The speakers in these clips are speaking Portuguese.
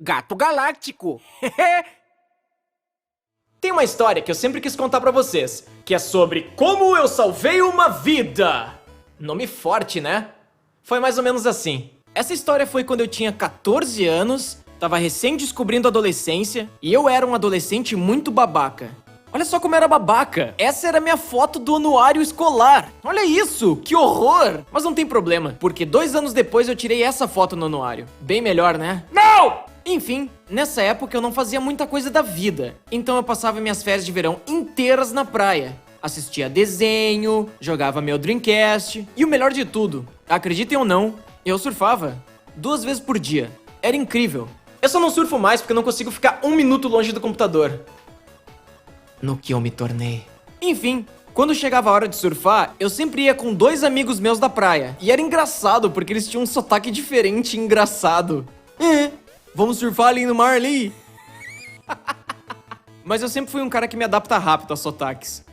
Gato Galáctico. Tem uma história que eu sempre quis contar pra vocês, que é sobre como eu salvei uma vida. Nome forte, né? Foi mais ou menos assim. Essa história foi quando eu tinha 14 anos, tava recém descobrindo a adolescência, e eu era um adolescente muito babaca. Olha só como era babaca. Essa era a minha foto do anuário escolar. Olha isso, que horror. Mas não tem problema, porque 2 anos depois eu tirei essa foto no anuário. Bem melhor, né? Não! Enfim, nessa época eu não fazia muita coisa da vida. Então eu passava minhas férias de verão inteiras na praia. Assistia desenho, jogava meu Dreamcast. E o melhor de tudo, acreditem ou não, eu surfava 2 vezes por dia. Era incrível. Eu só não surfo mais porque eu não consigo ficar 1 minuto longe do computador. No que eu me tornei. Enfim, quando chegava a hora de surfar, eu sempre ia com 2 amigos meus da praia. E era engraçado, porque eles tinham um sotaque diferente e engraçado. Vamos surfar ali no mar ali? Mas eu sempre fui um cara que me adapta rápido a sotaques.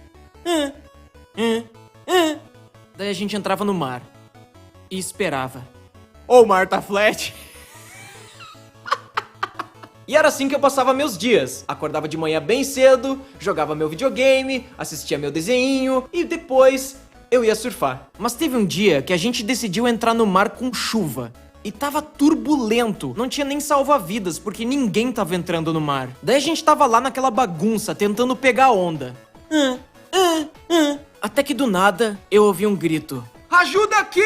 Daí a gente entrava no mar. E esperava. O mar tá flat. E era assim que eu passava meus dias. Acordava de manhã bem cedo, jogava meu videogame, assistia meu desenho e depois eu ia surfar. Mas teve um dia que a gente decidiu entrar no mar com chuva. E tava turbulento, não tinha nem salva-vidas porque ninguém tava entrando no mar. Daí a gente tava lá naquela bagunça, tentando pegar onda. Até que do nada, eu ouvi um grito. Ajuda aqui!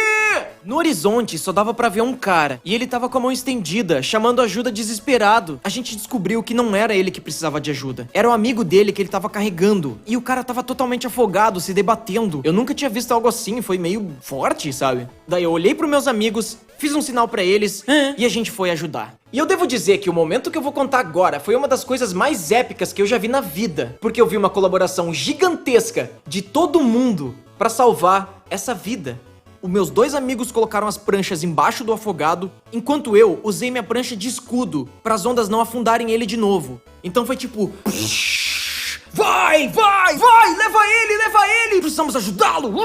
No horizonte só dava pra ver um cara, e ele tava com a mão estendida, chamando ajuda desesperado. A gente descobriu que não era ele que precisava de ajuda. Era o amigo dele que ele tava carregando. E o cara tava totalmente afogado, se debatendo. Eu nunca tinha visto algo assim, foi meio forte, sabe? Daí eu olhei pros meus amigos, fiz um sinal pra eles, e a gente foi ajudar. E eu devo dizer que o momento que eu vou contar agora foi uma das coisas mais épicas que eu já vi na vida. Porque eu vi uma colaboração gigantesca de todo mundo pra salvar essa vida. Os meus 2 amigos colocaram as pranchas embaixo do afogado, enquanto eu usei minha prancha de escudo para as ondas não afundarem ele de novo. Então foi tipo... Vai, leva ele, precisamos ajudá-lo!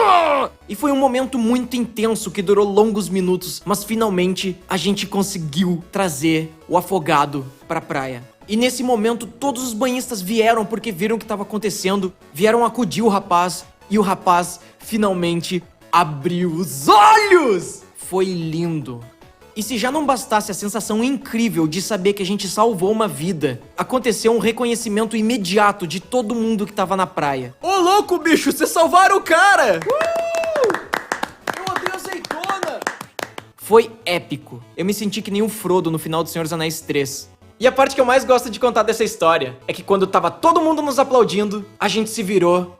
E foi um momento muito intenso que durou longos minutos, mas finalmente a gente conseguiu trazer o afogado pra praia. E nesse momento todos os banhistas vieram porque viram o que estava acontecendo, vieram acudir o rapaz, e o rapaz finalmente abriu os olhos! Foi lindo. E se já não bastasse a sensação incrível de saber que a gente salvou uma vida, aconteceu um reconhecimento imediato de todo mundo que tava na praia. Ô louco, bicho, vocês salvaram o cara! Eu odeio azeitona! Foi épico. Eu me senti que nem o Frodo no final do Senhor dos Anéis 3. E a parte que eu mais gosto de contar dessa história é que quando tava todo mundo nos aplaudindo, a gente se virou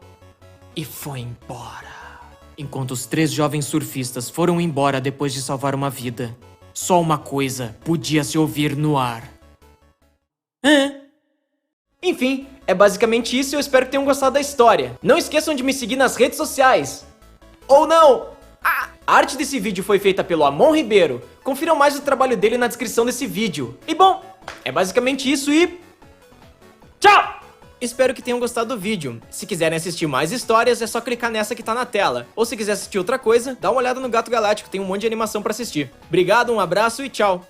e foi embora. Enquanto os 3 jovens surfistas foram embora depois de salvar uma vida, só uma coisa podia se ouvir no ar. Enfim, é basicamente isso e eu espero que tenham gostado da história. Não esqueçam de me seguir nas redes sociais. Ou não! A arte desse vídeo foi feita pelo Amon Ribeiro. Confiram mais o trabalho dele na descrição desse vídeo. E bom, é basicamente isso e... tchau! Espero que tenham gostado do vídeo. Se quiserem assistir mais histórias, é só clicar nessa que tá na tela. Ou se quiser assistir outra coisa, dá uma olhada no Gato Galáctico, tem um monte de animação pra assistir. Obrigado, um abraço e tchau!